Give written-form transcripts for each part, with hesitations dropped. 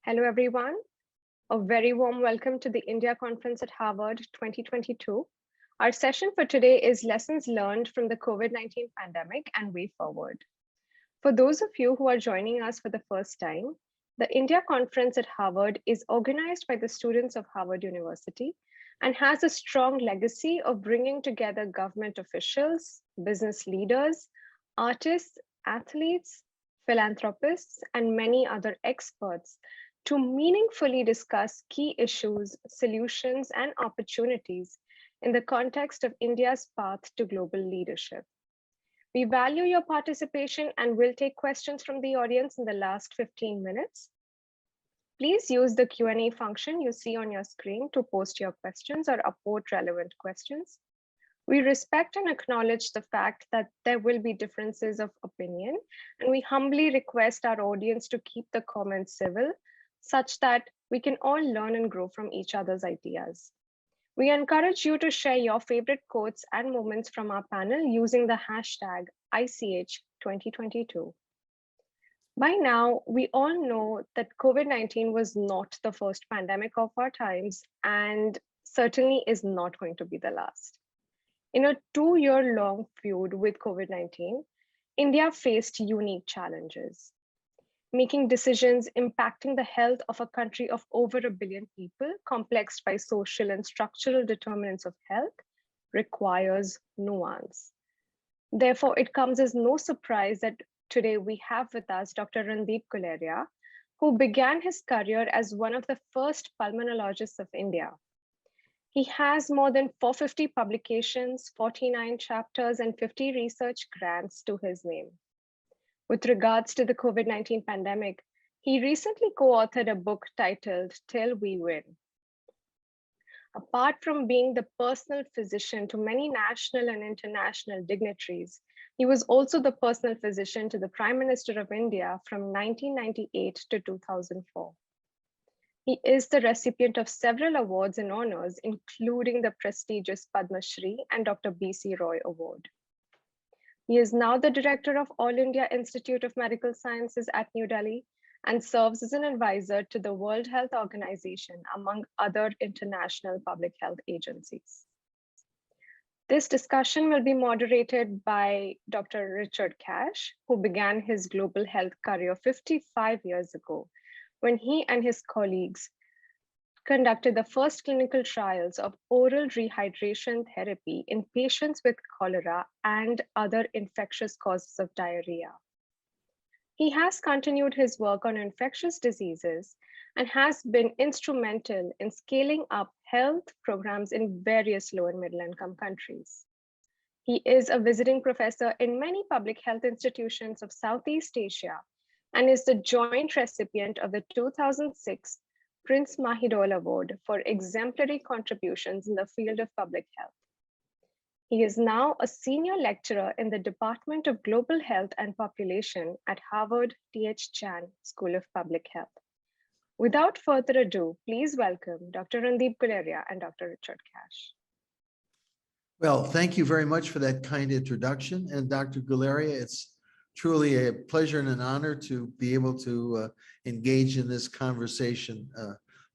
Hello, everyone. A very warm welcome to the India Conference at Harvard 2022. Our session for today is Lessons Learned from the COVID-19 Pandemic and Way Forward. For those of you who are joining us for the first time, the India Conference at Harvard is organized by the students of Harvard University and has a strong legacy of bringing together government officials, business leaders, artists, athletes, philanthropists, and many other experts to meaningfully discuss key issues, solutions, and opportunities in the context of India's path to global leadership. We value your participation and will take questions from the audience in the last 15 minutes. Please use the Q&A function you see on your screen to post your questions or upvote relevant questions. We respect and acknowledge the fact that there will be differences of opinion, and we humbly request our audience to keep the comments civil, such that we can all learn and grow from each other's ideas. We encourage you to share your favorite quotes and moments from our panel using the hashtag ICH2022. By now, we all know that COVID-19 was not the first pandemic of our times and certainly is not going to be the last. In a 2-year-long feud with COVID-19, India faced unique challenges. Making decisions impacting the health of a country of over 1 billion people, complexed by social and structural determinants of health, requires nuance. Therefore, it comes as no surprise that today we have with us Dr. Randeep Galeria, who began his career as one of the first pulmonologists of India. He has more than 450 publications, 49 chapters, and 50 research grants to his name. With regards to the COVID-19 pandemic, he recently co-authored a book titled Till We Win. Apart from being the personal physician to many national and international dignitaries, he was also the personal physician to the Prime Minister of India from 1998 to 2004. He is the recipient of several awards and honors, including the prestigious Padma Shri and Dr. B.C. Roy Award. He is now the director of All India Institute of Medical Sciences at New Delhi and serves as an advisor to the World Health Organization, among other international public health agencies. This discussion will be moderated by Dr. Richard Cash, who began his global health career 55 years ago, when he and his colleagues conducted the first clinical trials of oral rehydration therapy in patients with cholera and other infectious causes of diarrhea. He has continued his work on infectious diseases and has been instrumental in scaling up health programs in various low and middle income countries. He is a visiting professor in many public health institutions of Southeast Asia and is the joint recipient of the 2006 Prince Mahidol Award for exemplary contributions in the field of public health. He is now a senior lecturer in the Department of Global Health and Population at Harvard T.H. Chan School of Public Health. Without further ado, please welcome Dr. Randeep Galeria and Dr. Richard Cash. Well, thank you very much for that kind introduction. And Dr. Guleria, it's truly a pleasure and an honor to be able to engage in this conversation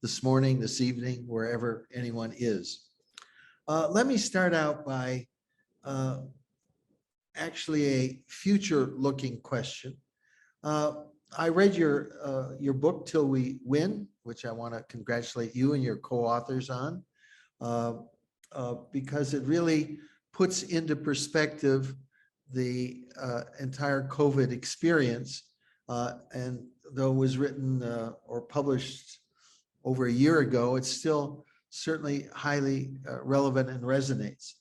this morning, this evening, wherever anyone is. Let me start out by actually a future-looking question. I read your book, Till We Win, which I want to congratulate you and your co-authors on, because it really puts into perspective the entire COVID experience, and though it was written or published over a year ago, it's still certainly highly relevant and resonates.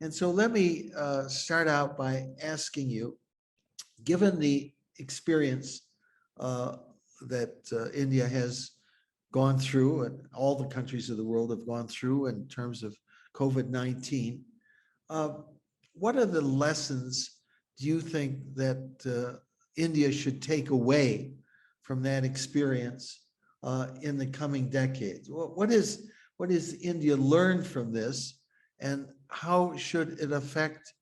And so let me start out by asking you, given the experience that India has gone through and all the countries of the world have gone through in terms of COVID-19, what are the lessons do you think that India should take away from that experience in the coming decades? What is India learn from this, and how should it affect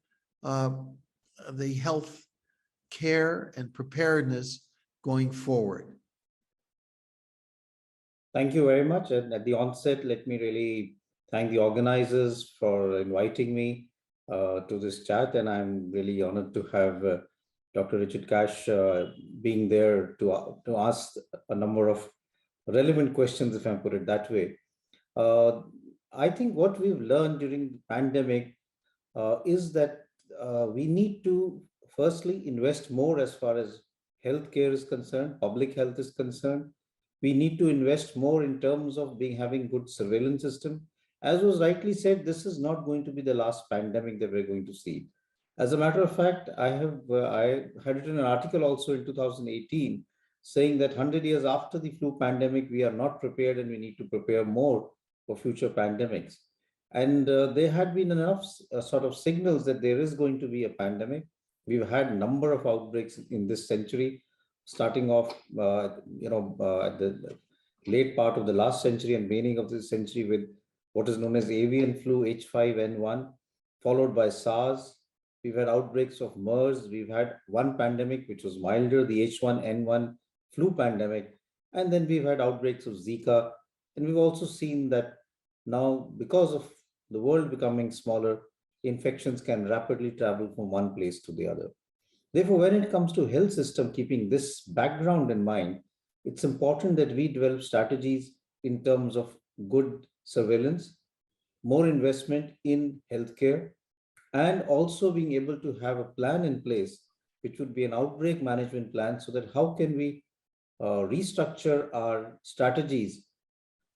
the health care and preparedness going forward? Thank you very much. And at the onset, let me really thank the organizers for inviting me to this chat. And I'm really honored to have Dr. Richard Cash being there to ask a number of relevant questions, if I put it that way. Uh, I think what we've learned during the pandemic is that we need to firstly invest more as far as healthcare is concerned, public health is concerned. We need to invest more in terms of being having good surveillance system. As was rightly said, this is not going to be the last pandemic that we're going to see. As a matter of fact, I had written an article also in 2018 saying that 100 years after the flu pandemic, we are not prepared and we need to prepare more for future pandemics. And there had been enough sort of signals that there is going to be a pandemic. We've had a number of outbreaks in this century, starting off, at the late part of the last century and beginning of this century with what is known as avian flu H5N1, followed by SARS. We've had outbreaks of MERS. We've had one pandemic, which was milder, the H1N1 flu pandemic. And then we've had outbreaks of Zika. And we've also seen that now, because of the world becoming smaller, infections can rapidly travel from one place to the other. Therefore, when it comes to health system, keeping this background in mind, it's important that we develop strategies in terms of good surveillance, more investment in healthcare, and also being able to have a plan in place, which would be an outbreak management plan, so that how can we restructure our strategies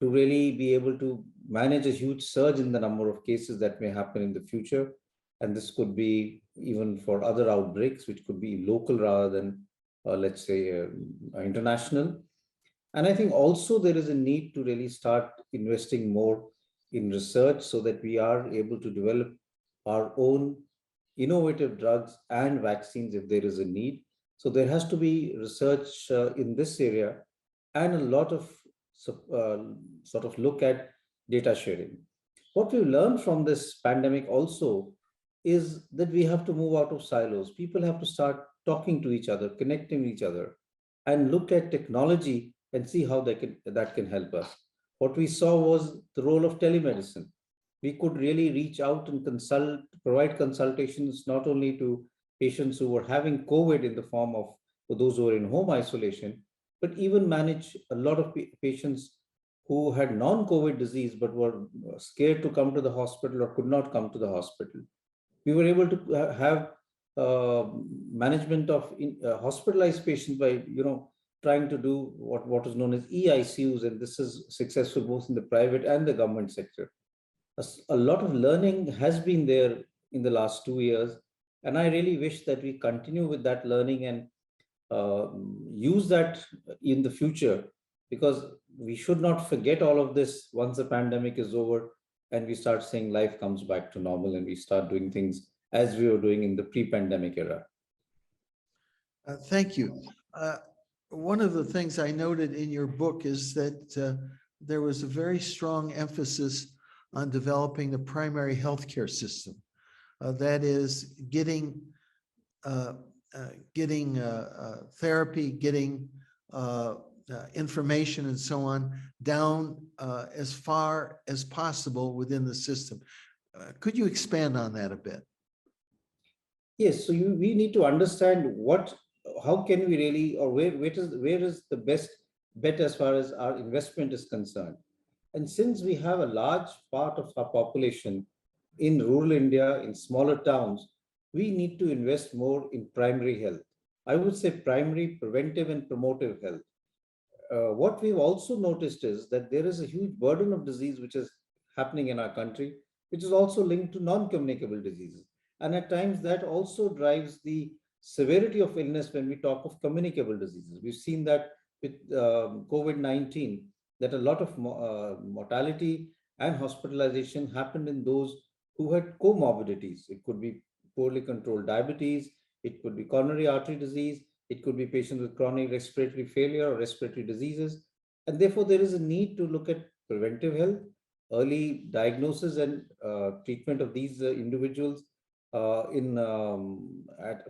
to really be able to manage a huge surge in the number of cases that may happen in the future. And this could be even for other outbreaks, which could be local rather than, let's say, international. And I think also there is a need to really start investing more in research so that we are able to develop our own innovative drugs and vaccines if there is a need. So there has to be research in this area and a lot of sort of look at data sharing. What we've learned from this pandemic also is that we have to move out of silos. People have to start talking to each other, connecting with each other, and look at technology and see how that can help us. What we saw was the role of telemedicine. We could really reach out and provide consultations not only to patients who were having COVID in the form of for those who are in home isolation, but even manage a lot of patients who had non-COVID disease but were scared to come to the hospital or could not come to the hospital. We were able to have management of hospitalized patients by trying to do what is known as EICUs, and this is successful both in the private and the government sector. A lot of learning has been there in the last 2 years, and I really wish that we continue with that learning and use that in the future, because we should not forget all of this once the pandemic is over and we start saying life comes back to normal and we start doing things as we were doing in the pre-pandemic era. Thank you. One of the things I noted in your book is that there was a very strong emphasis on developing the primary healthcare system. That is getting therapy, getting information and so on down as far as possible within the system. Could you expand on that a bit? Yes, so we need to understand how can we really, or where is the best bet as far as our investment is concerned. And since we have a large part of our population in rural India, in smaller towns, we need to invest more in primary health. I would say primary, preventive, and promotive health. What we've also noticed is that there is a huge burden of disease which is happening in our country, which is also linked to non-communicable diseases. And at times that also drives the severity of illness when we talk of communicable diseases. We've seen that with COVID-19, that a lot of mortality and hospitalization happened in those who had comorbidities. It could be poorly controlled diabetes, it could be coronary artery disease, it could be patients with chronic respiratory failure or respiratory diseases. And therefore, there is a need to look at preventive health, early diagnosis and treatment of these individuals from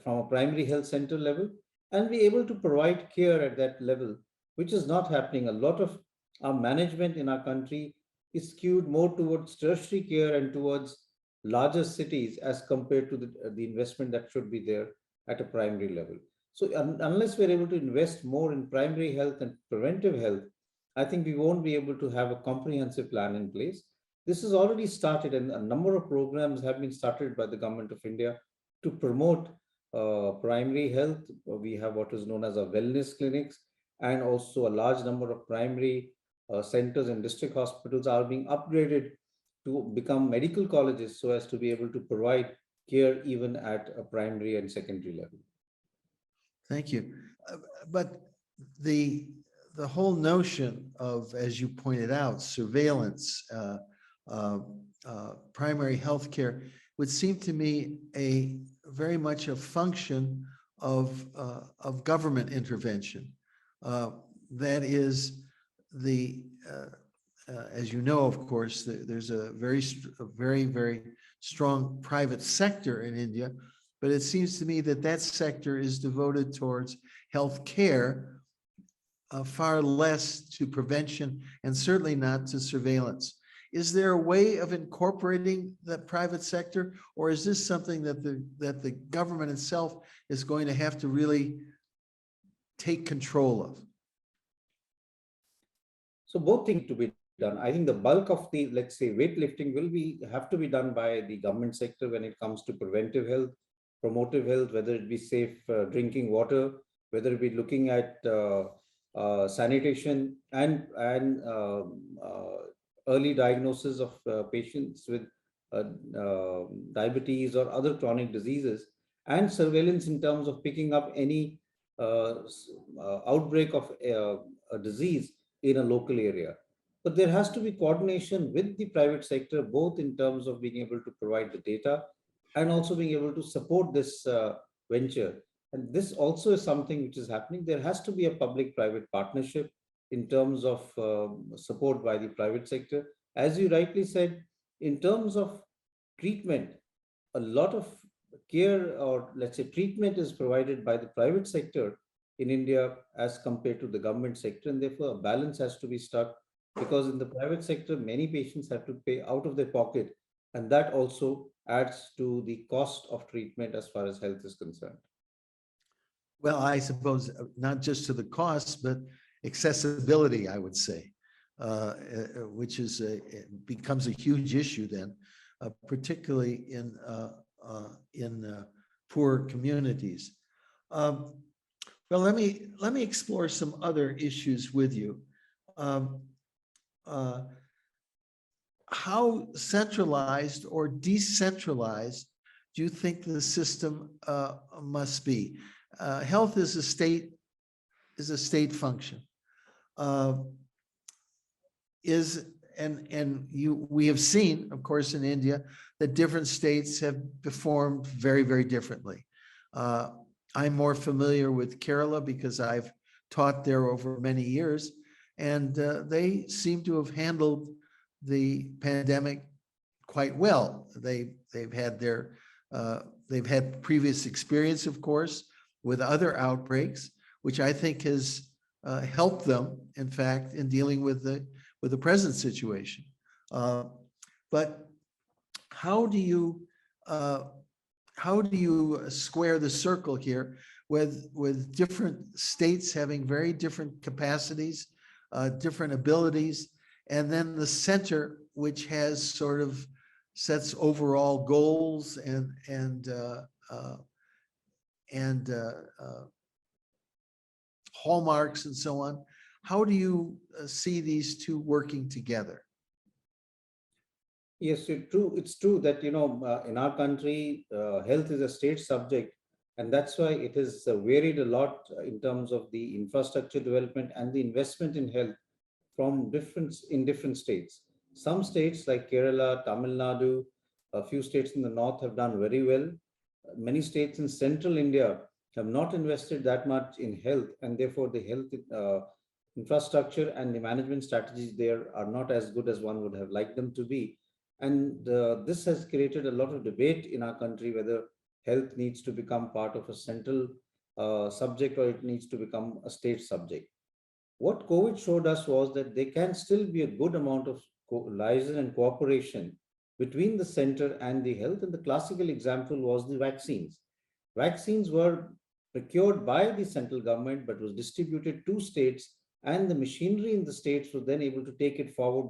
a primary health center level, and be able to provide care at that level, which is not happening. A lot of our management in our country is skewed more towards tertiary care and towards larger cities as compared to the investment that should be there at a primary level. So unless we're able to invest more in primary health and preventive health, I think we won't be able to have a comprehensive plan in place. This has already started, and a number of programs have been started by the government of India to promote primary health. We have what is known as a wellness clinics, and also a large number of primary centers and district hospitals are being upgraded to become medical colleges so as to be able to provide care even at a primary and secondary level. Thank you. But the whole notion of, as you pointed out, surveillance, primary health care would seem to me a very much a function of government intervention. That is as you know, of course, there's a very strong private sector in India, but it seems to me that sector is devoted towards health care, far less to prevention, and certainly not to surveillance. Is there a way of incorporating the private sector, or is this something that the government itself is going to have to really take control of? So both things to be done. I think the bulk of the, let's say, weightlifting will have to be done by the government sector when it comes to preventive health, promotive health, whether it be safe drinking water, whether it be looking at sanitation and early diagnosis of patients with diabetes or other chronic diseases, and surveillance in terms of picking up any outbreak of a disease in a local area. But there has to be coordination with the private sector, both in terms of being able to provide the data and also being able to support this venture. And this also is something which is happening. There has to be a public-private partnership in terms of support by the private sector. As you rightly said, in terms of treatment, a lot of care, or let's say treatment, is provided by the private sector in India as compared to the government sector. And therefore, a balance has to be struck, because in the private sector, many patients have to pay out of their pocket. And that also adds to the cost of treatment as far as health is concerned. Well, I suppose not just to the cost, but accessibility, I would say, which is becomes a huge issue then, particularly in poor communities. Well, let me explore some other issues with you. How centralized or decentralized do you think the system must be? Health is a state function. We have seen, of course, in India, that different states have performed very differently. I'm more familiar with Kerala because I've taught there over many years, and they seem to have handled the pandemic quite well. They've had previous experience, of course, with other outbreaks, which I think has helped them, in fact, in dealing with the present situation. But how do you square the circle here with different states having very different capacities, different abilities, and then the center, which has sort of sets overall goals and hallmarks and so on? How do you see these two working together? Yes, it's true that, in our country, health is a state subject, and that's why it has varied a lot in terms of the infrastructure development and the investment in health in different states. Some states like Kerala, Tamil Nadu, a few states in the north have done very well. Many states in central India have not invested that much in health, and therefore the health infrastructure and the management strategies there are not as good as one would have liked them to be. And this has created a lot of debate in our country whether health needs to become part of a central subject or it needs to become a state subject. what COVID showed us was that there can still be a good amount of liaison and cooperation between the center and the health. And the classical example was the vaccines. Vaccines were procured by the central government, but was distributed to states, and the machinery in the states was then able to take it forward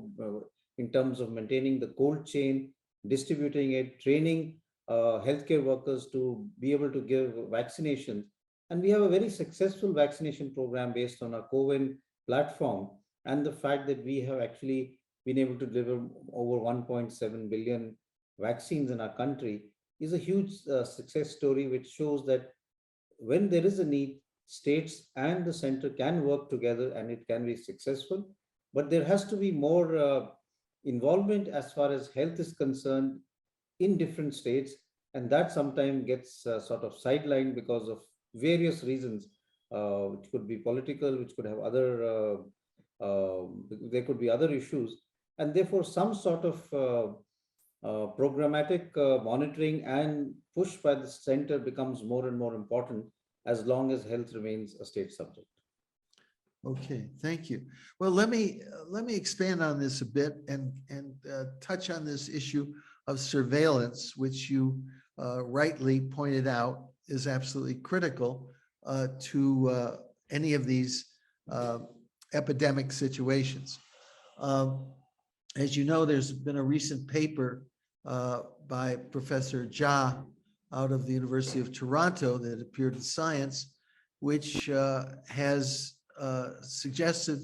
in terms of maintaining the cold chain, distributing it, training healthcare workers to be able to give vaccinations. And we have a very successful vaccination program based on our COVID platform. And the fact that we have actually been able to deliver over 1.7 billion vaccines in our country is a huge success story, which shows that when there is a need, states and the center can work together and it can be successful. But there has to be more involvement as far as health is concerned in different states. And that sometimes gets sort of sidelined because of various reasons, which could be political, which could have other, there could be other issues. And therefore, some sort of programmatic monitoring and push by the center becomes more and more important as long as health remains a state subject. Okay, thank you. Well, let me expand on this a bit and touch on this issue of surveillance, which you rightly pointed out is absolutely critical to any of these epidemic situations. As you know, there's been a recent paper by Professor Jha out of the University of Toronto that appeared in Science, which has suggested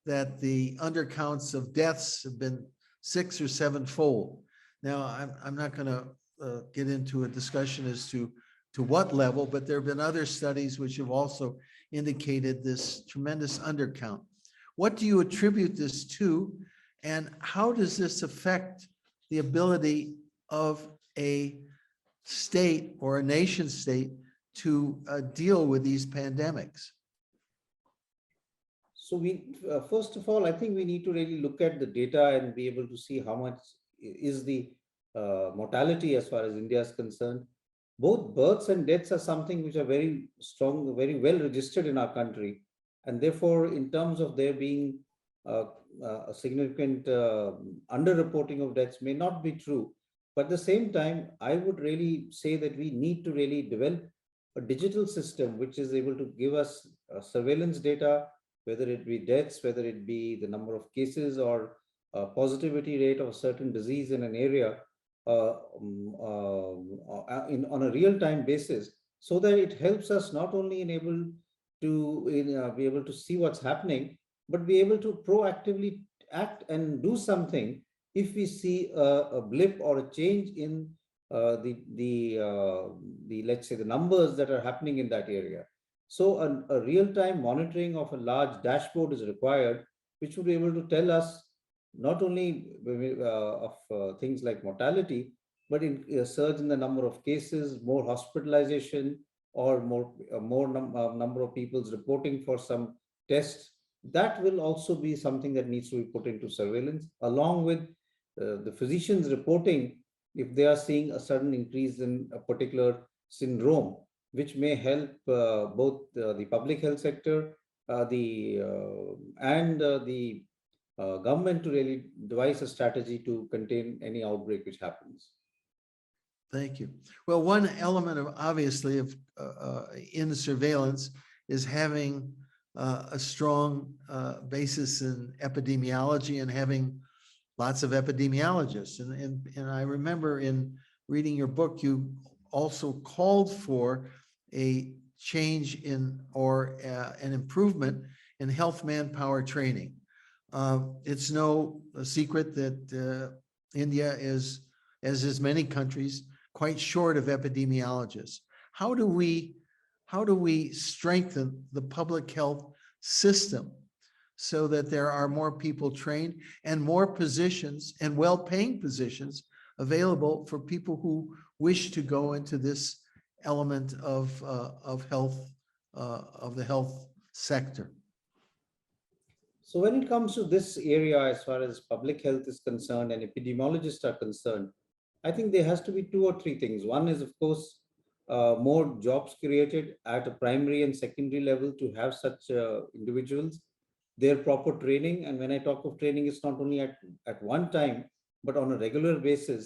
that the undercounts of deaths have been 6 or 7-fold. Now, I'm not going to get into a discussion as to what level, but there have been other studies which have also indicated this tremendous undercount. What do you attribute this to, and how does this affect the ability of a state or a nation state to deal with these pandemics? So we, first of all, I think we need to really look at the data and be able to see how much is the mortality as far as India is concerned. Both births and deaths are something which are very strong, very well registered in our country. And therefore, in terms of there being a significant underreporting of deaths may not be true. But at the same time, I would really say that we need to really develop a digital system which is able to give us surveillance data, whether it be deaths, whether it be the number of cases or positivity rate of a certain disease in an area on a real-time basis, so that it helps us not only be able to see what's happening, but be able to proactively act and do something if we see a blip or a change in the let's say the numbers that are happening in that area. So a real-time monitoring of a large dashboard is required, which would be able to tell us not only of things like mortality, but in a surge in the number of cases, more hospitalization, or more number of people's reporting for some tests. That will also be something that needs to be put into surveillance, along with the physicians reporting if they are seeing a sudden increase in a particular syndrome, which may help both the public health sector and the government to really devise a strategy to contain any outbreak which happens. Thank you. Well, one element of obviously of in surveillance is having a strong basis in epidemiology and having lots of epidemiologists. And I remember in reading your book, you also called for a change in or an improvement in health manpower training. It's no secret that India is, as is many countries, quite short of epidemiologists. How do we strengthen the public health system so that there are more people trained and more positions and well-paying positions available for people who wish to go into this element of health, of the health sector? So when it comes to this area, as far as public health is concerned and epidemiologists are concerned, I think there has to be 2 or 3 things. One is, of course, more jobs created at a primary and secondary level to have such individuals. their proper training. And when I talk of training, it's not only at one time, but on a regular basis,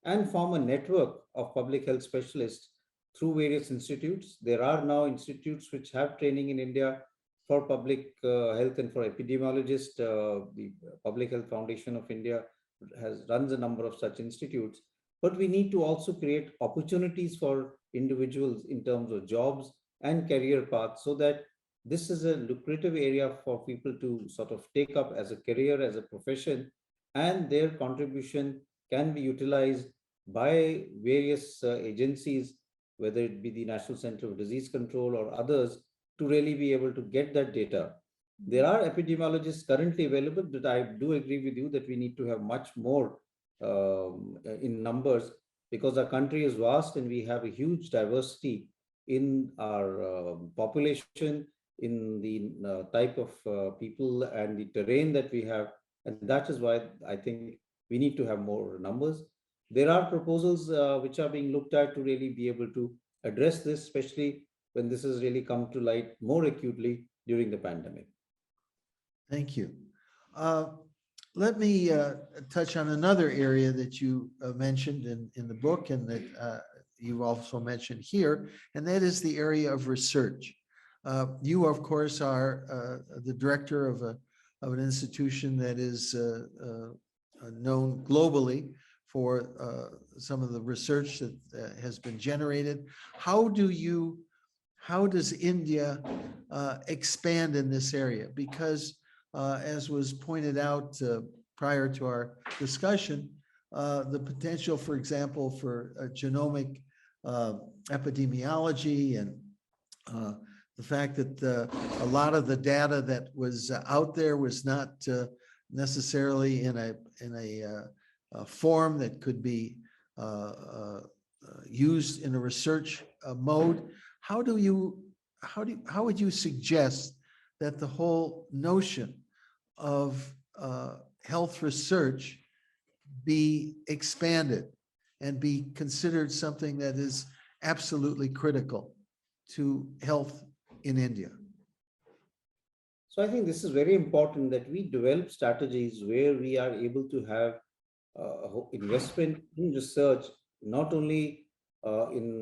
and form a network of public health specialists through various institutes. There are now institutes which have training in India for public health and for epidemiologists. The Public Health Foundation of India runs a number of such institutes. But we need to also create opportunities for individuals in terms of jobs and career paths, so that this is a lucrative area for people to sort of take up as a career, as a profession, and their contribution can be utilized by various agencies, whether it be the National Center of Disease Control or others, to really be able to get that data. There are epidemiologists currently available, but I do agree with you that we need to have much more in numbers, because our country is vast and we have a huge diversity in our population, in the type of people and the terrain that we have. And that is why I think we need to have more numbers. There are proposals which are being looked at to really be able to address this, especially when this has really come to light more acutely during the pandemic. Thank you. Let me touch on another area that you mentioned in the book, and that you've also mentioned here, and that is the area of research. You, of course, are the director of an institution that is known globally for some of the research that has been generated. How does India expand in this area? Because as was pointed out prior to our discussion, the potential, for example, for genomic epidemiology, and the fact that a lot of the data that was out there was not necessarily in a form that could be used in a research mode. How would you suggest that the whole notion of health research be expanded and be considered something that is absolutely critical to health in India? So I think this is very important that we develop strategies where we are able to have investment in research, not only in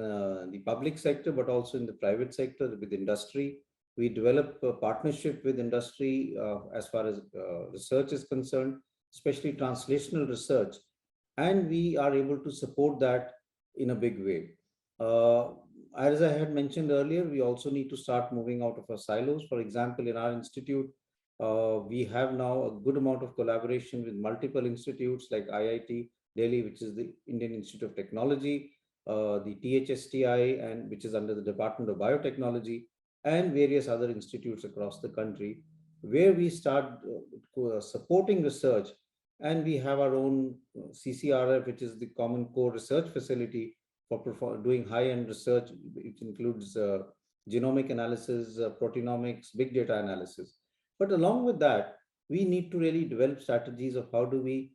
the public sector, but also in the private sector with industry. We develop a partnership with industry as far as research is concerned, especially translational research, and we are able to support that in a big way. As I had mentioned earlier, we also need to start moving out of our silos. For example, in our institute, we have now a good amount of collaboration with multiple institutes like IIT Delhi, which is the Indian Institute of Technology, the THSTI, and which is under the Department of Biotechnology, and various other institutes across the country, where we start supporting research. And we have our own CCRF, which is the Common Core Research Facility for doing high-end research, which includes genomic analysis, proteomics, big data analysis. But along with that, we need to really develop strategies of how do we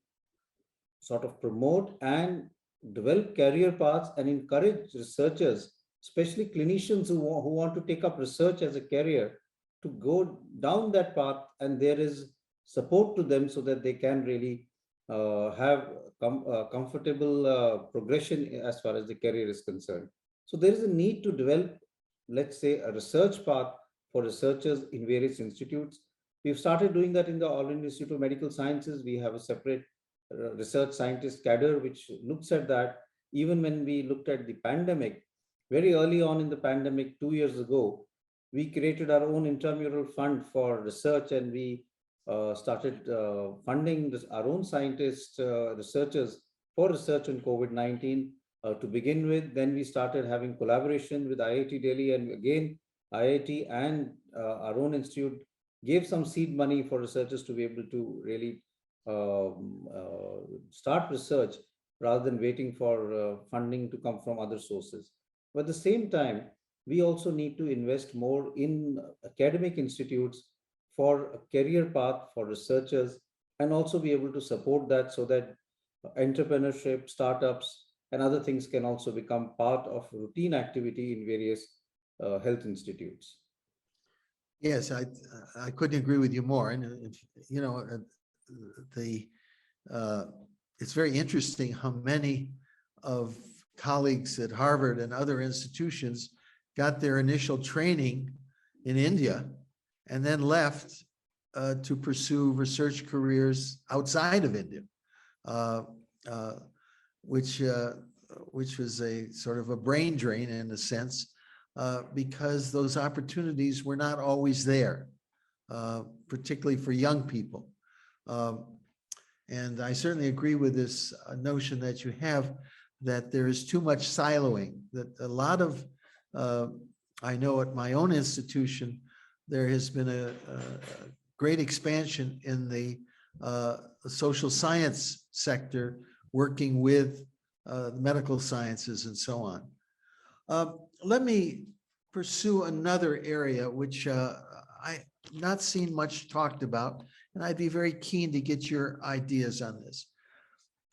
sort of promote and develop career paths and encourage researchers, especially clinicians who want to take up research as a career, to go down that path, and there is support to them so that they can really have comfortable progression as far as the career is concerned. So there is a need to develop, let's say, a research path for researchers in various institutes. We've started doing that in the All India Institute of Medical Sciences. We have a separate research scientist cadre which looks at that. Even when we looked at the pandemic, very early on in the pandemic, 2 years ago, we created our own intramural fund for research, and we started funding our own scientists, researchers for research on COVID-19 to begin with. Then we started having collaboration with IIT Delhi, and again, IIT and our own institute gave some seed money for researchers to be able to really start research rather than waiting for funding to come from other sources. But at the same time, we also need to invest more in academic institutes for a career path for researchers, and also be able to support that so that entrepreneurship, startups, and other things can also become part of routine activity in various health institutes. Yes, I couldn't agree with you more. And if, you know, the it's very interesting how many of colleagues at Harvard and other institutions got their initial training in India and then left to pursue research careers outside of India, uh, uh, which was a sort of a brain drain in a sense, because those opportunities were not always there, particularly for young people. And I certainly agree with this notion that you have, that there is too much siloing, that a lot of, I know at my own institution, there has been a great expansion in the social science sector, working with the medical sciences and so on. Let me pursue another area which I not seen much talked about, and I'd be very keen to get your ideas on this.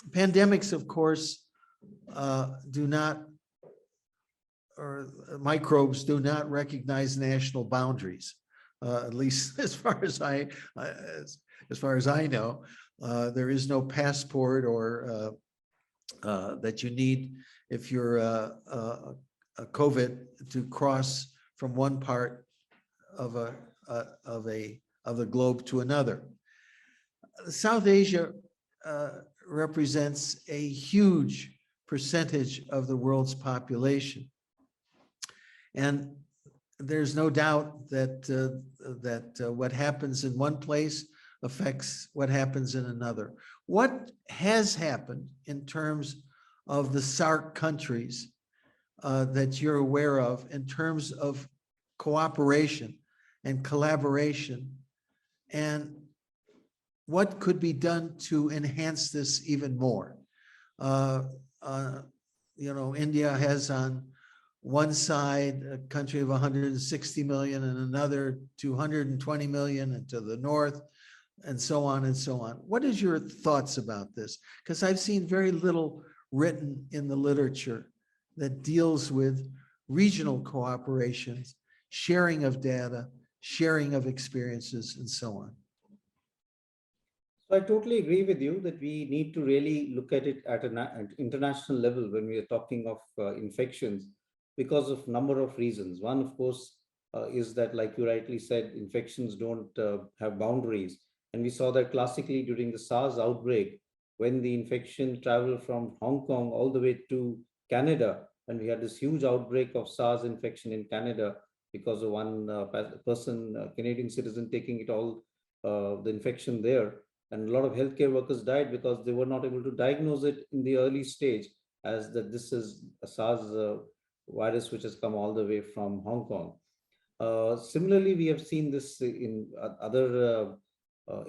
Pandemics, of course, do not, or microbes do not recognize national boundaries, at least as far as as far as I know. There is no passport or that you need if you're a COVID to cross from one part of the globe to another. South Asia represents a huge percentage of the world's population, and there's no doubt that what happens in one place affects what happens in another. What has happened in terms of the SAARC countries that you're aware of in terms of cooperation and collaboration, and what could be done to enhance this even more? You know, India has on one side a country of 160 million and another 220 million, and to the north, and so on and so on. What is your thoughts about this? Because I've seen very little written in the literature that deals with regional cooperations, sharing of data, sharing of experiences, and so on. So I totally agree with you that we need to really look at it at an international level when we are talking of infections, because of number of reasons. One, of course, is that, like you rightly said, infections don't have boundaries. And we saw that classically during the SARS outbreak, when the infection traveled from Hong Kong all the way to Canada, and we had this huge outbreak of SARS infection in Canada because of one Canadian citizen taking it all, the infection there. And a lot of healthcare workers died because they were not able to diagnose it in the early stage as that this is a SARS virus which has come all the way from Hong Kong. Similarly, we have seen this in other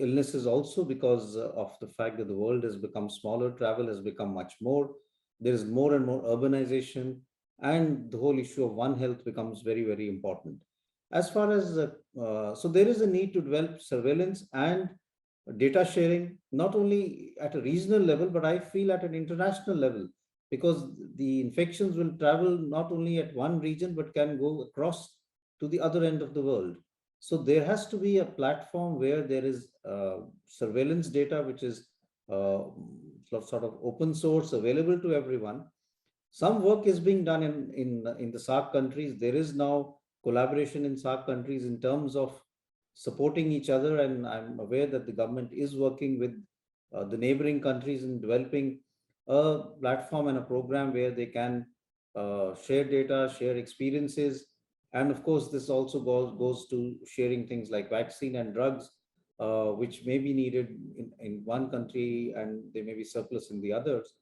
illnesses also, because of the fact that the world has become smaller, travel has become much more. There is more and more urbanization, and the whole issue of One Health becomes very, very important. As far as, so there is a need to develop surveillance and data sharing, not only at a regional level, but I feel at an international level, because the infections will travel not only at one region, but can go across to the other end of the world. So there has to be a platform where there is surveillance data, which is sort of open source, available to everyone. Some work is being done in the SAARC countries. There is now collaboration in SAARC countries in terms of supporting each other, and I'm aware that the government is working with the neighboring countries in developing a platform and a program where they can share data, share experiences. And of course, this also goes to sharing things like vaccine and drugs, which may be needed in one country and they may be surplus in the others.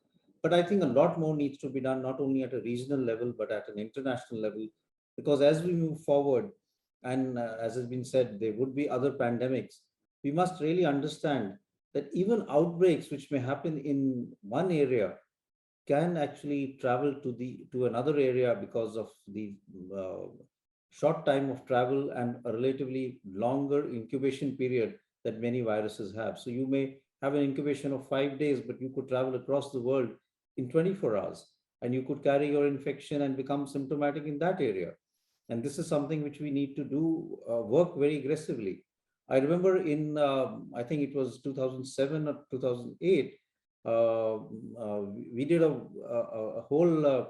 But I think a lot more needs to be done, not only at a regional level, but at an international level, because as we move forward, and as has been said, there would be other pandemics, we must really understand that even outbreaks which may happen in one area can actually travel to another area because of the short time of travel and a relatively longer incubation period that many viruses have. So you may have an incubation of 5 days, but you could travel across the world in 24 hours, and you could carry your infection and become symptomatic in that area. And this is something which we need to do, work very aggressively. I remember I think it was 2007 or 2008, uh, we did a whole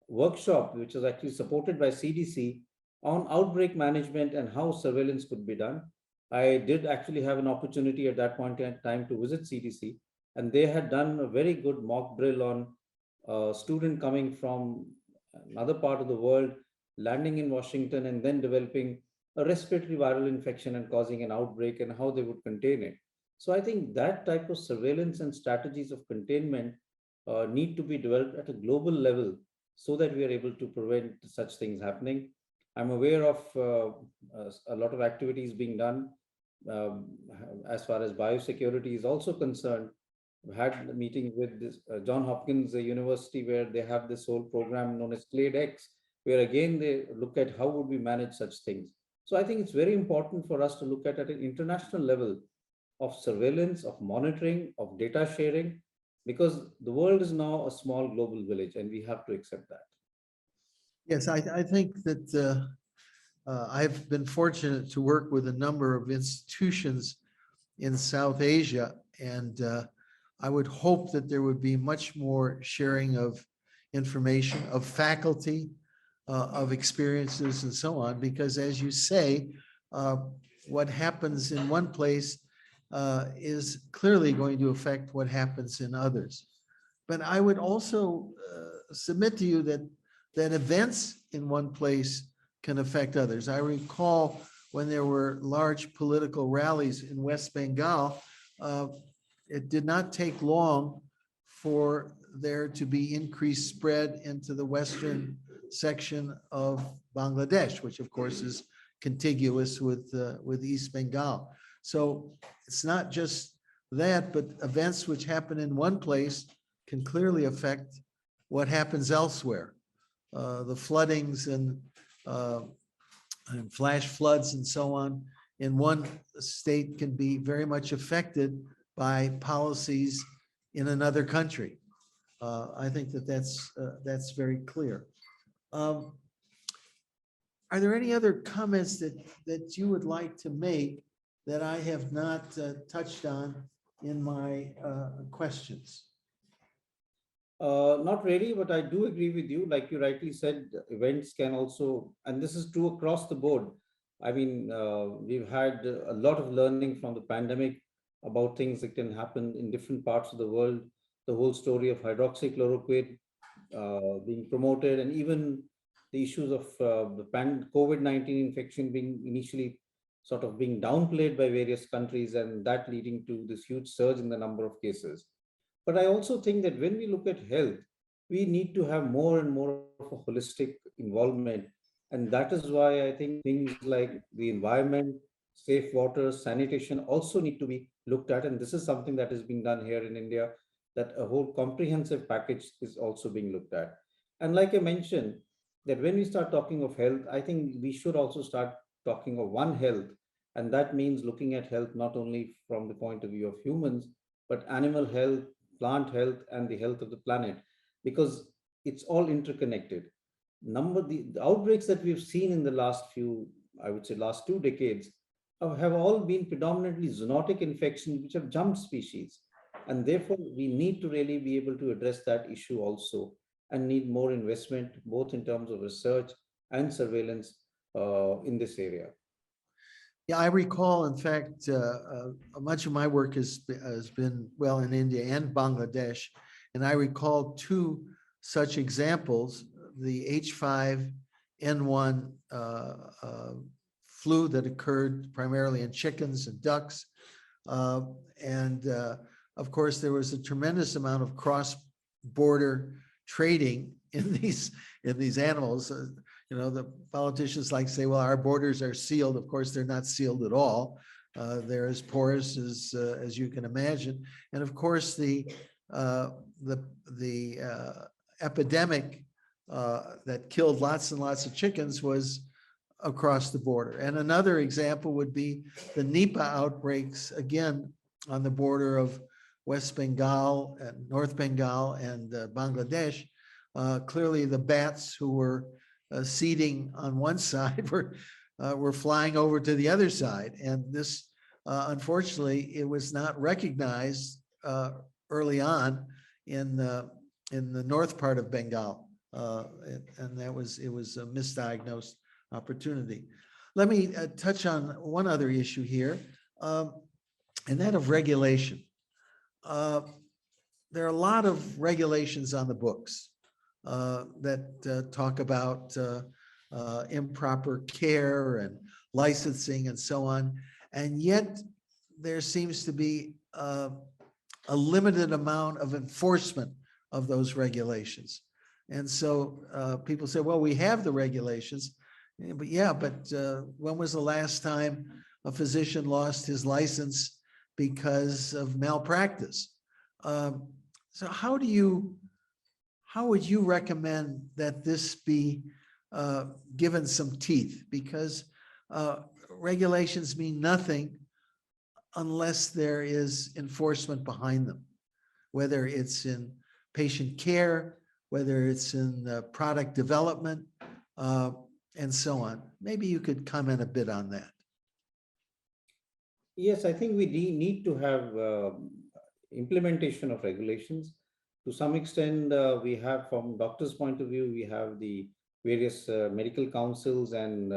workshop, which was actually supported by CDC, on outbreak management and how surveillance could be done. I did actually have an opportunity at that point in time to visit CDC, and they had done a very good mock drill on a student coming from another part of the world, landing in Washington, and then developing a respiratory viral infection and causing an outbreak, and how they would contain it. So I think that type of surveillance and strategies of containment need to be developed at a global level so that we are able to prevent such things happening. I'm aware of a lot of activities being done um, as far as biosecurity is also concerned. We had a meeting with this John Hopkins University, where they have this whole program known as Clade X, where again they look at how would we manage such things. So I think it's very important for us to look at an international level of surveillance, of monitoring, of data sharing, because the world is now a small global village, and we have to accept that. Yes, I think that I've been fortunate to work with a number of institutions in South Asia, and I would hope that there would be much more sharing of information, of faculty, of experiences and so on, because as you say, what happens in one place is clearly going to affect what happens in others. But I would also submit to you that events in one place can affect others. I recall when there were large political rallies in West Bengal, it did not take long for there to be increased spread into the western section of Bangladesh, which of course is contiguous with East Bengal. So it's not just that, but events which happen in one place can clearly affect what happens elsewhere. The floodings and flash floods and so on in one state can be very much affected by policies in another country. I think that's very clear. Are there any other comments that you would like to make that I have not touched on in my questions? Not really, but I do agree with you. Like you rightly said, events can also, and this is true across the board. I mean, we've had a lot of learning from the pandemic about things that can happen in different parts of the world. The whole story of hydroxychloroquine being promoted, and even the issues of the COVID-19 infection being initially sort of being downplayed by various countries, and that leading to this huge surge in the number of cases. But I also think that when we look at health, we need to have more and more of a holistic involvement. And that is why I think things like the environment, safe water, sanitation also need to be looked at. And this is something that is being done here in India, that a whole comprehensive package is also being looked at. And like I mentioned, that when we start talking of health, I think we should also start talking of One Health. And that means looking at health not only from the point of view of humans, but animal health, plant health, and the health of the planet, because it's all interconnected. The outbreaks that we've seen in the last few, I would say last 2 decades, have all been predominantly zoonotic infections which have jumped species. And therefore, we need to really be able to address that issue also, and need more investment, both in terms of research and surveillance in this area. Yeah, I recall, in fact, much of my work has been, well, in India and Bangladesh. And I recall two such examples, the H5N1 flu that occurred primarily in chickens and ducks. And of course, there was a tremendous amount of cross-border trading in these animals. You know, the politicians like to say, well, our borders are sealed. Of course, they're not sealed at all. They're as porous as you can imagine. And of course, the epidemic that killed lots and lots of chickens was across the border. And another example would be the Nipah outbreaks, again, on the border of West Bengal and North Bengal and Bangladesh. Clearly, the bats who were seating on one side were flying over to the other side. And this, unfortunately, it was not recognized early on in the north part of Bengal. And it was a misdiagnosed opportunity. Let me touch on one other issue here, and that of regulation. There are a lot of regulations on the books that talk about improper care and licensing and so on. And yet there seems to be a limited amount of enforcement of those regulations. And so people say, well, we have the regulations, but when was the last time a physician lost his license because of malpractice? So how would you recommend that this be given some teeth? Because regulations mean nothing unless there is enforcement behind them, whether it's in patient care, whether it's in product development, and so on. Maybe you could comment a bit on that. Yes, I think we need to have implementation of regulations. To some extent, we have, from doctors' point of view, we have the various medical councils and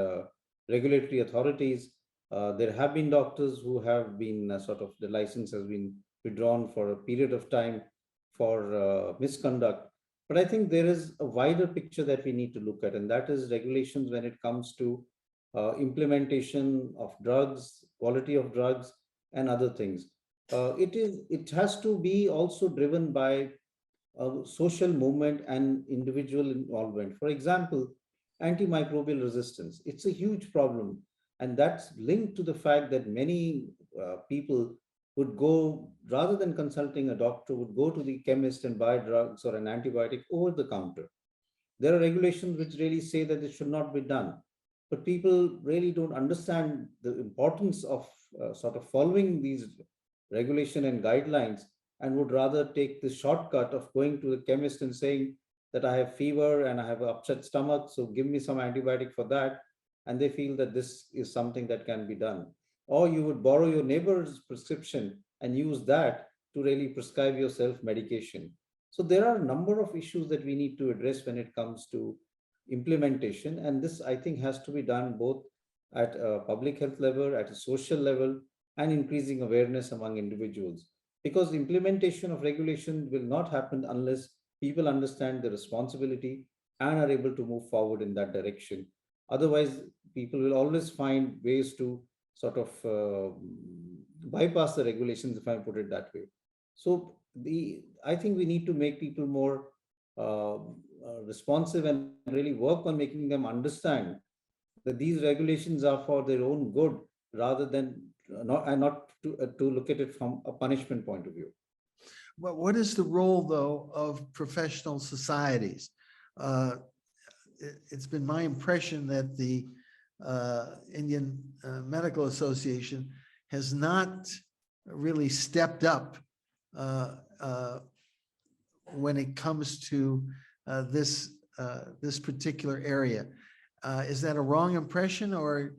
regulatory authorities. There have been doctors who have been the license has been withdrawn for a period of time for misconduct. But I think there is a wider picture that we need to look at, and that is regulations when it comes to implementation of drugs, quality of drugs, and other things. It has to be also driven by social movement and individual involvement. For example, antimicrobial resistance. It's a huge problem, and that's linked to the fact that many people would go, rather than consulting a doctor, would go to the chemist and buy drugs or an antibiotic over the counter. There are regulations which really say that it should not be done, but people really don't understand the importance of following these regulation and guidelines, and would rather take the shortcut of going to the chemist and saying that I have fever and I have an upset stomach, so give me some antibiotic for that. And they feel that this is something that can be done. Or you would borrow your neighbor's prescription and use that to really prescribe yourself medication. So there are a number of issues that we need to address when it comes to implementation. And this, I think, has to be done both at a public health level, at a social level, and increasing awareness among individuals. Because implementation of regulation will not happen unless people understand the responsibility and are able to move forward in that direction. Otherwise, people will always find ways to bypass the regulations, if I put it that way. So I think we need to make people more responsive and really work on making them understand that these regulations are for their own good, rather than not to look at it from a punishment point of view. Well, what is the role, though, of professional societies? It's been my impression that the Indian Medical Association has not really stepped up when it comes to this particular area. Is that a wrong impression, or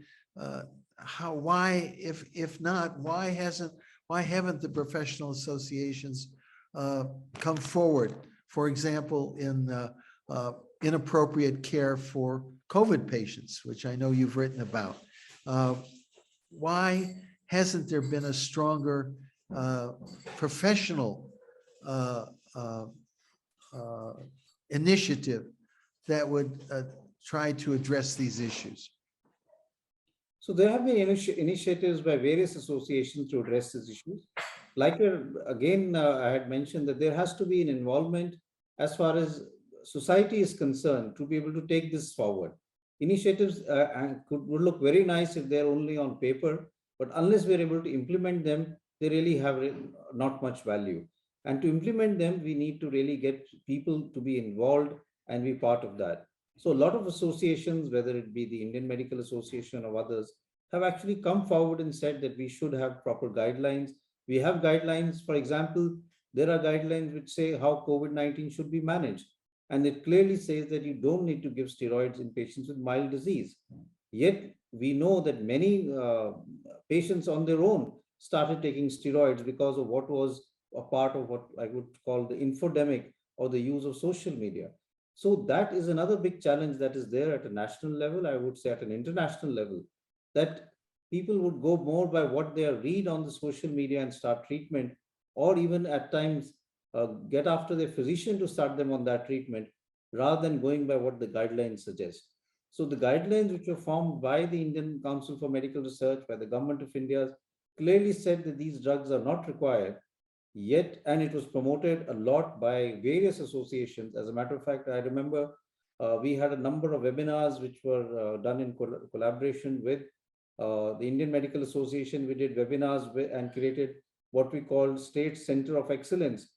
why, if not, why haven't the professional associations come forward, for example, in inappropriate care for COVID patients, which I know you've written about? Why hasn't there been a stronger professional initiative that would try to address these issues? So there have been initiatives by various associations to address these issues. Like I had mentioned that there has to be an involvement as far as society is concerned to be able to take this forward. Initiatives would look very nice if they're only on paper, but unless we're able to implement them, they really have not much value. And to implement them, we need to really get people to be involved and be part of that. So a lot of associations, whether it be the Indian Medical Association or others, have actually come forward and said that we should have proper guidelines. We have guidelines. For example, there are guidelines which say how COVID-19 should be managed. and it clearly says that you don't need to give steroids in patients with mild disease. Yet we know that many patients on their own started taking steroids because of what was a part of what I would call the infodemic or the use of social media. So that is another big challenge that is there at a national level, I would say at an international level, that people would go more by what they read on the social media and start treatment, or even at times get after their physician to start them on that treatment rather than going by what the guidelines suggest. So the guidelines which were formed by the Indian Council for Medical Research, by the Government of India, clearly said that these drugs are not required. Yet, and it was promoted a lot by various associations. As a matter of fact, I remember we had a number of webinars which were done in collaboration with the Indian Medical Association. We did webinars and created what we call State Center of Excellence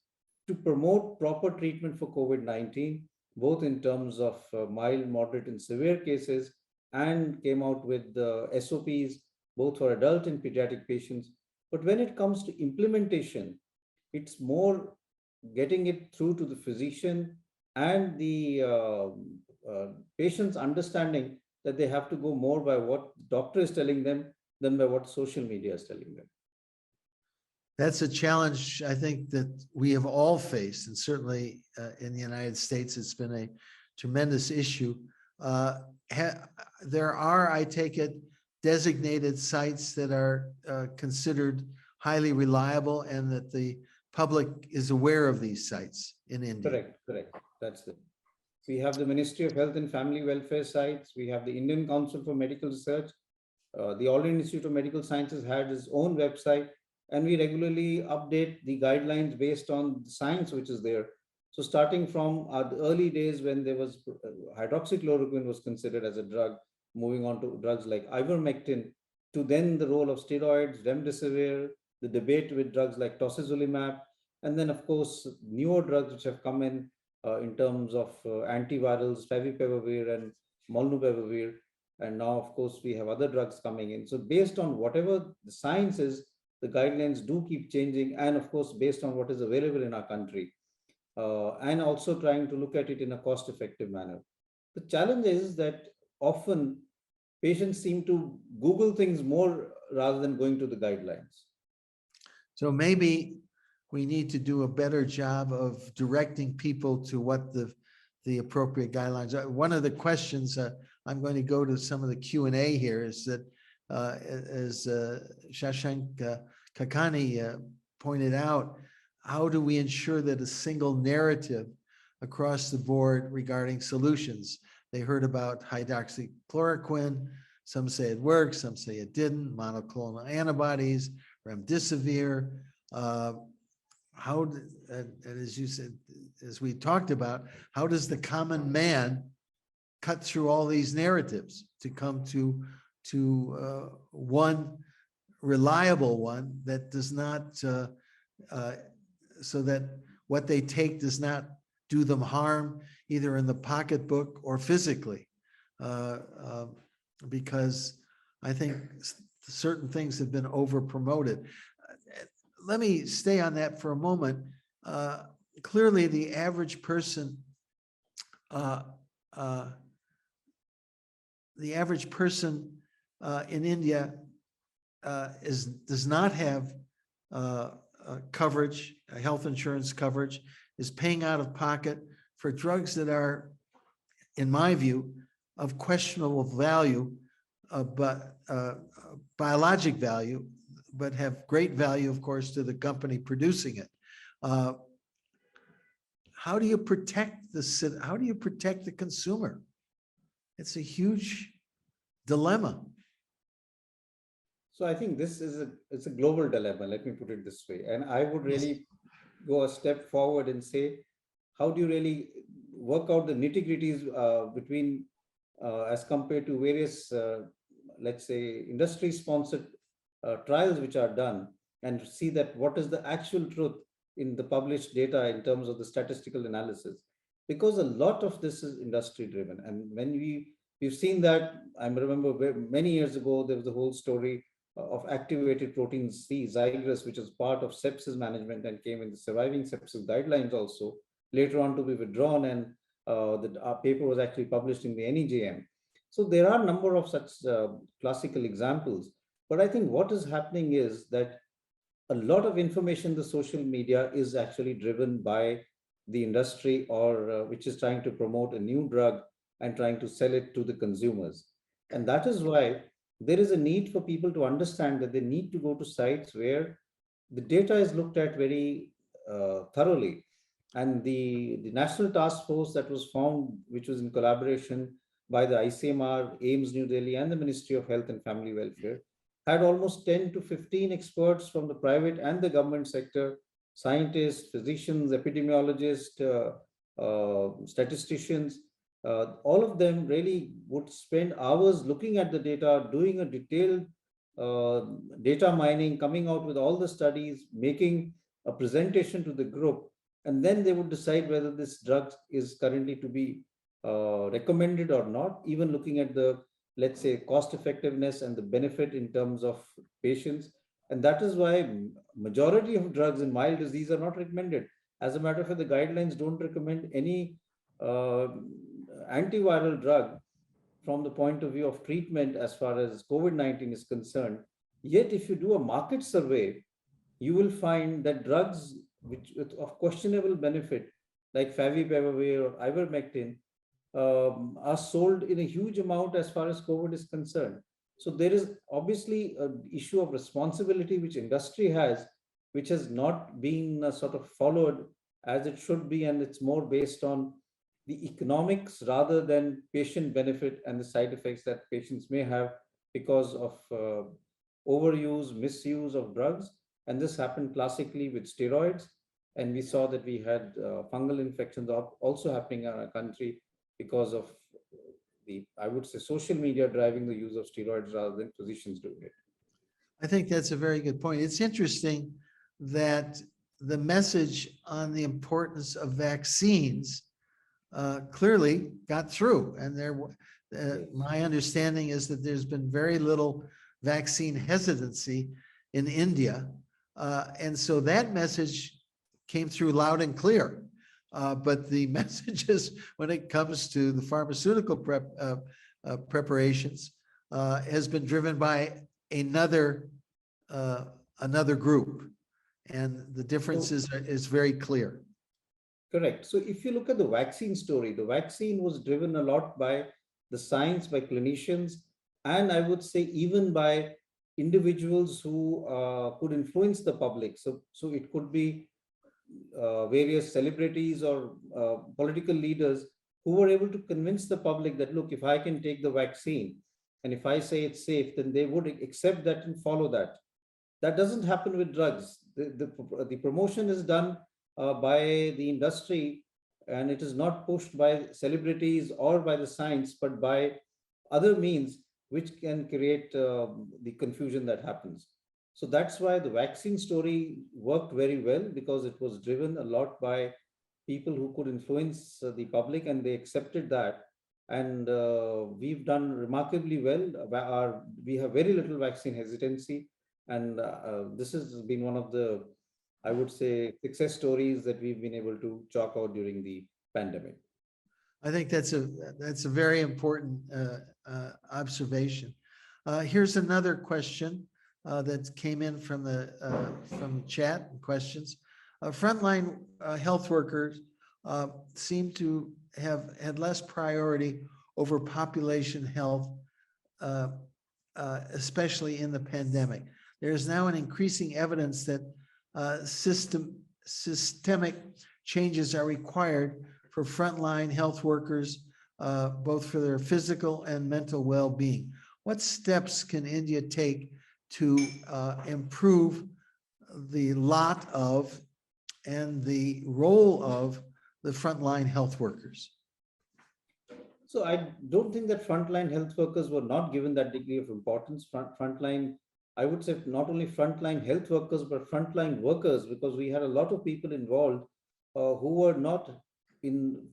to promote proper treatment for COVID-19, both in terms of mild, moderate, and severe cases, and came out with the SOPs, both for adult and pediatric patients. But when it comes to implementation, it's more getting it through to the physician and the patient's understanding that they have to go more by what the doctor is telling them than by what social media is telling them. That's a challenge I think that we have all faced, and certainly in the United States, it's been a tremendous issue. There are, I take it, designated sites that are considered highly reliable and that the public is aware of these sites in India. Correct. That's it. We have the Ministry of Health and Family Welfare sites. We have the Indian Council for Medical Research. The All India Institute of Medical Sciences had its own website, and we regularly update the guidelines based on the science which is there. So starting from the early days when there was hydroxychloroquine was considered as a drug, moving on to drugs like ivermectin, to then the role of steroids, remdesivir, the debate with drugs like tocilizumab, and then of course newer drugs which have come in terms of antivirals, favipiravir and molnupiravir, and now of course we have other drugs coming in. So based on whatever the science is, the guidelines do keep changing, and of course based on what is available in our country, and also trying to look at it in a cost-effective manner. The challenge is that often patients seem to Google things more rather than going to the guidelines. So maybe we need to do a better job of directing people to what the appropriate guidelines are. One of the questions, I'm going to go to some of the Q&A here, is that as Shashank Kakani pointed out, how do we ensure that a single narrative across the board regarding solutions? They heard about hydroxychloroquine. Some say it works, some say it didn't. Monoclonal antibodies, remdesivir. And as you said, as we talked about, how does the common man cut through all these narratives to come to one reliable one that does not, so that what they take does not do them harm either in the pocketbook or physically, because I think certain things have been over promoted. Let me stay on that for a moment. Clearly, the average person, in India does not have coverage, health insurance coverage, is paying out of pocket for drugs that are, in my view, of questionable value, but biologic value, but have great value, of course, to the company producing it. How do you protect the consumer? It's a huge dilemma. So I think this is it's a global dilemma, let me put it this way. And I would really go a step forward and say, how do you really work out the nitty-gritties between, as compared to various, let's say, industry-sponsored trials which are done, and see that what is the actual truth in the published data in terms of the statistical analysis? Because a lot of this is industry-driven. And when we've seen that, I remember many years ago, there was a whole story of activated protein C, Zygris, which is part of sepsis management and came in the surviving sepsis guidelines also, later on to be withdrawn. And Our paper was actually published in the NEJM. So there are a number of such classical examples. But I think what is happening is that a lot of information in the social media is actually driven by the industry, or which is trying to promote a new drug and trying to sell it to the consumers. And that is why there is a need for people to understand that they need to go to sites where the data is looked at very thoroughly. And the national task force that was formed, which was in collaboration by the ICMR, AIIMS New Delhi, and the Ministry of Health and Family Welfare, had almost 10 to 15 experts from the private and the government sector, scientists, physicians, epidemiologists, statisticians. All of them really would spend hours looking at the data, doing a detailed data mining, coming out with all the studies, making a presentation to the group, and then they would decide whether this drug is currently to be recommended or not, even looking at the, let's say, cost effectiveness and the benefit in terms of patients. And that is why majority of drugs in mild disease are not recommended. As a matter of fact, the guidelines don't recommend any antiviral drug from the point of view of treatment as far as COVID-19 is concerned. Yet, if you do a market survey, you will find that drugs which of questionable benefit, like favipiravir or ivermectin, are sold in a huge amount as far as COVID is concerned. So there is obviously an issue of responsibility which industry has, which has not been sort of followed as it should be, and it's more based on the economics rather than patient benefit and the side effects that patients may have because of overuse, misuse of drugs. And this happened classically with steroids. And we saw that we had fungal infections also happening in our country because of the, I would say, social media driving the use of steroids rather than physicians doing it. I think that's a very good point. It's interesting that the message on the importance of vaccines clearly got through. And my understanding is that there's been very little vaccine hesitancy in India. And so that message came through loud and clear. But the messages when it comes to the pharmaceutical preparations has been driven by another group. And the difference is very clear. Correct. So if you look at the vaccine story, the vaccine was driven a lot by the science, by clinicians, and I would say even by individuals who could influence the public. So it could be various celebrities or political leaders who were able to convince the public that, look, if I can take the vaccine and if I say it's safe, then they would accept that and follow that. That doesn't happen with drugs. The promotion is done by the industry, and it is not pushed by celebrities or by the science, but by other means which can create the confusion that happens. So that's why the vaccine story worked very well, because it was driven a lot by people who could influence the public, and they accepted that. And we've done remarkably well. We have very little vaccine hesitancy. And this has been one of the, I would say, success stories that we've been able to chalk out during the pandemic. I think that's a very important observation. Here's another question that came in from the chat and questions. Frontline health workers seem to have had less priority over population health, especially in the pandemic. There is now an increasing evidence that systemic changes are required for frontline health workers, both for their physical and mental well-being. What steps can India take to improve the lot of and the role of the frontline health workers? So I don't think that frontline health workers were not given that degree of importance. Frontline, I would say not only frontline health workers, but frontline workers, because we had a lot of people involved who were not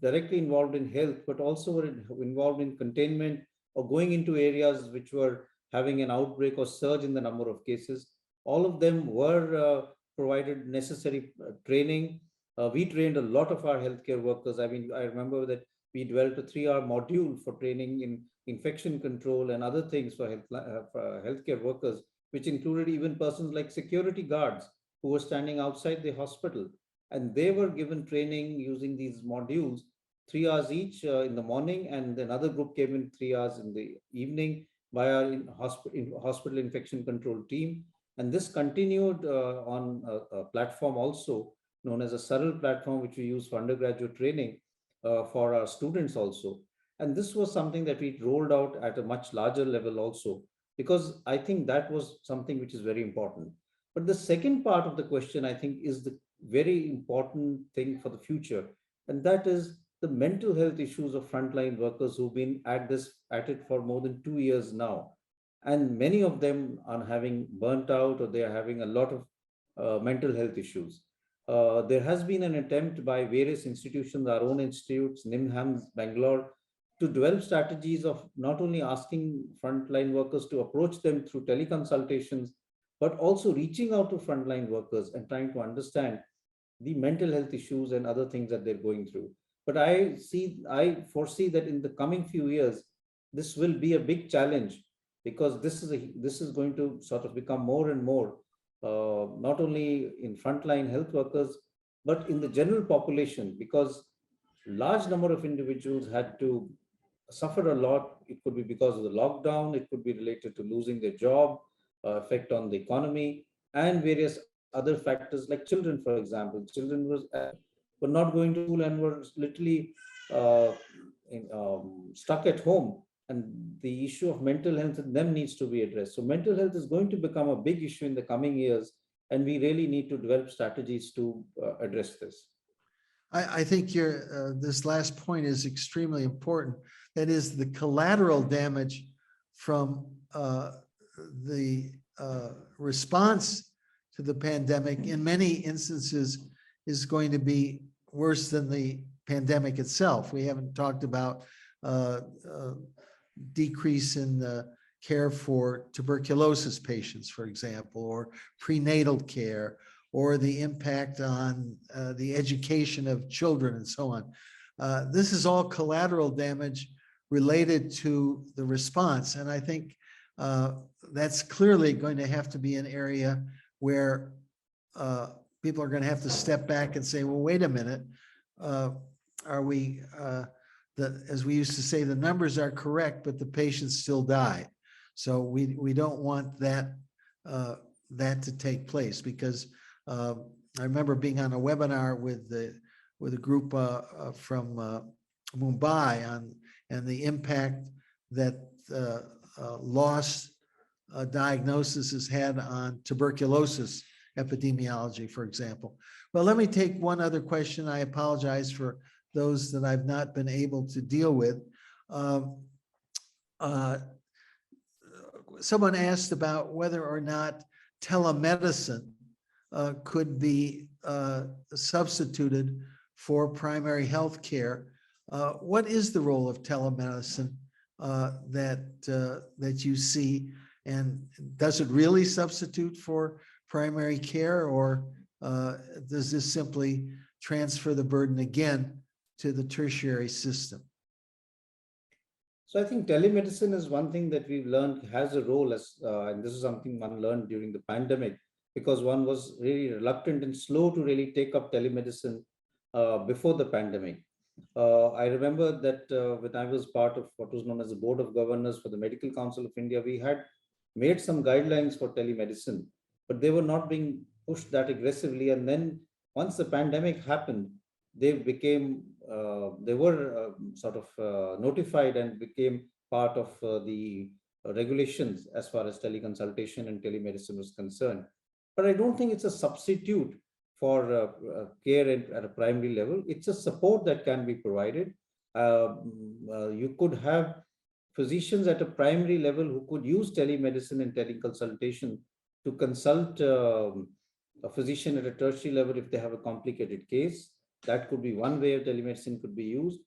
directly involved in health, but also were involved in containment or going into areas which were having an outbreak or surge in the number of cases. All of them were provided necessary training. We trained a lot of our healthcare workers. I mean, I remember that we developed a 3-hour module for training in infection control and other things for healthcare workers, which included even persons like security guards who were standing outside the hospital. And they were given training using these modules, 3 hours each in the morning, and another group came in 3 hours in the evening by our hospital infection control team. And this continued on a platform also known as a Saral platform, which we use for undergraduate training for our students also. And this was something that we rolled out at a much larger level also, because I think that was something which is very important. But the second part of the question, I think, is the very important thing for the future. And that is the mental health issues of frontline workers who've been at it for more than 2 years now. And many of them are having burnt out, or they are having a lot of mental health issues. There has been an attempt by various institutions, our own institutes, AIIMS, Bangalore, to develop strategies of not only asking frontline workers to approach them through teleconsultations, but also reaching out to frontline workers and trying to understand the mental health issues and other things that they're going through. But I foresee that in the coming few years, this will be a big challenge, because this is going to sort of become more and more, not only in frontline health workers, but in the general population, because large number of individuals had to suffer a lot. It could be because of the lockdown, it could be related to losing their job, effect on the economy, and various other factors like children, for example. Children were not going to school and were literally uh, stuck at home. And the issue of mental health in them needs to be addressed. So mental health is going to become a big issue in the coming years, and we really need to develop strategies to address this. I think this last point is extremely important. That is, the collateral damage from the response to the pandemic in many instances is going to be worse than the pandemic itself. We haven't talked about decrease in the care for tuberculosis patients, for example, or prenatal care, or the impact on the education of children and so on. This is all collateral damage related to the response. And I think that's clearly going to have to be an area where people are going to have to step back and say, well, wait a minute, are we, as we used to say, the numbers are correct, but the patients still die. So we don't want that to take place, because I remember being on a webinar with a group from Mumbai and the impact that lost diagnosis has had on tuberculosis epidemiology, for example. Well, let me take one other question. I apologize for those that I've not been able to deal with. Someone asked about whether or not telemedicine could be substituted for primary health care. What is the role of telemedicine that you see, and does it really substitute for primary care, or does this simply transfer the burden again to the tertiary system? So I think telemedicine is one thing that we've learned has a role, and this is something one learned during the pandemic, because one was really reluctant and slow to really take up telemedicine before the pandemic. I remember that when I was part of what was known as the Board of Governors for the Medical Council of India, we had made some guidelines for telemedicine, but they were not being pushed that aggressively. And then once the pandemic happened, they were sort of notified and became part of the regulations as far as teleconsultation and telemedicine was concerned. But I don't think it's a substitute for care at a primary level. It's a support that can be provided. You could have physicians at a primary level who could use telemedicine and teleconsultation to consult a physician at a tertiary level if they have a complicated case. That could be one way of telemedicine could be used.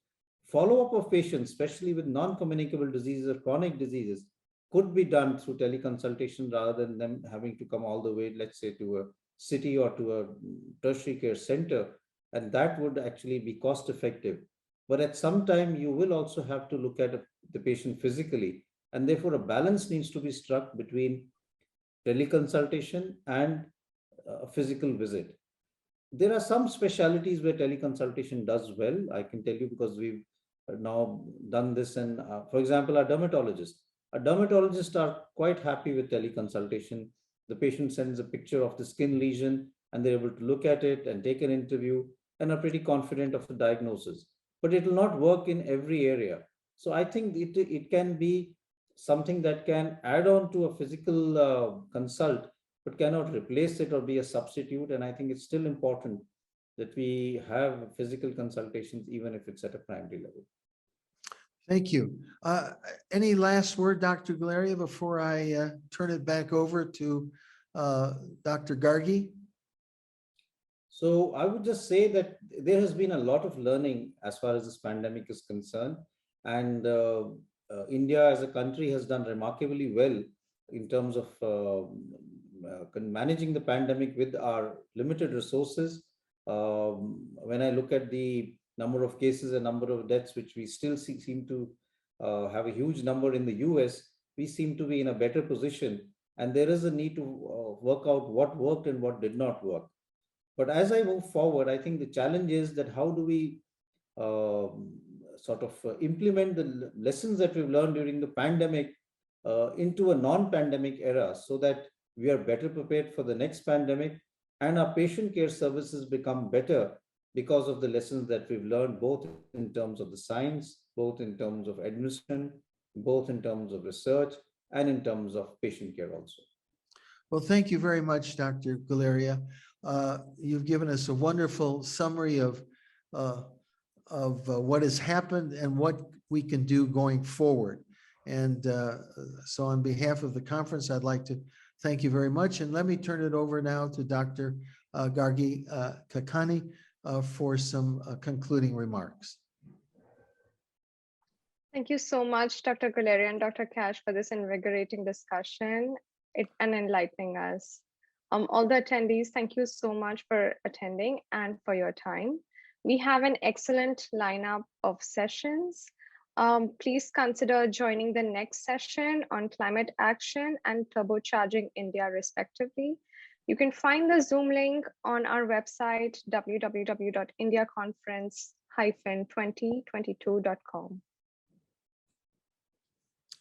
Follow-up of patients, especially with non-communicable diseases or chronic diseases, could be done through teleconsultation rather than them having to come all the way, let's say, to a city or to a tertiary care center. And that would actually be cost effective. but at some time you will also have to look at the patient physically, and therefore a balance needs to be struck between teleconsultation and a physical visit. There are some specialties where teleconsultation does well. I can tell you because we've now done this. And for example, our dermatologists are quite happy with teleconsultation. The patient sends a picture of the skin lesion and they're able to look at it and take an interview and are pretty confident of the diagnosis. But it will not work in every area. So I think it can be something that can add on to a physical consult, but cannot replace it or be a substitute. And I think it's still important that we have physical consultations, even if it's at a primary level. Thank you. Any last word, Dr. Guleria, before I turn it back over to Dr. Gargi? So I would just say that there has been a lot of learning as far as this pandemic is concerned. And India as a country has done remarkably well in terms of managing the pandemic with our limited resources. When I look at the number of cases and number of deaths, which we still seem to have a huge number in the US, we seem to be in a better position. And there is a need to work out what worked and what did not work. But as I move forward, I think the challenge is that how do we implement the lessons that we've learned during the pandemic into a non-pandemic era, so that we are better prepared for the next pandemic and our patient care services become better because of the lessons that we've learned, both in terms of the science, both in terms of administration, both in terms of research, and in terms of patient care also. Well, thank you very much, Dr. Guleria. You've given us a wonderful summary of what has happened and what we can do going forward. And so on behalf of the conference, I'd like to thank you very much. And let me turn it over now to Dr. Gargi Kakani for some concluding remarks. Thank you so much, Dr. Guleria and Dr. Cash, for this invigorating discussion and enlightening us. All the attendees, thank you so much for attending and for your time. We have an excellent lineup of sessions. Please consider joining the next session on climate action and turbocharging India, respectively. You can find the Zoom link on our website, www.indiaconference-2022.com.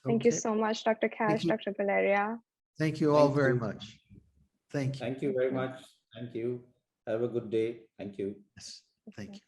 Thank you so much, Dr. Cash, Dr. Guleria. Thank you all very much. Thank you. Thank you very much. Thank you. Have a good day. Thank you. Yes, thank you.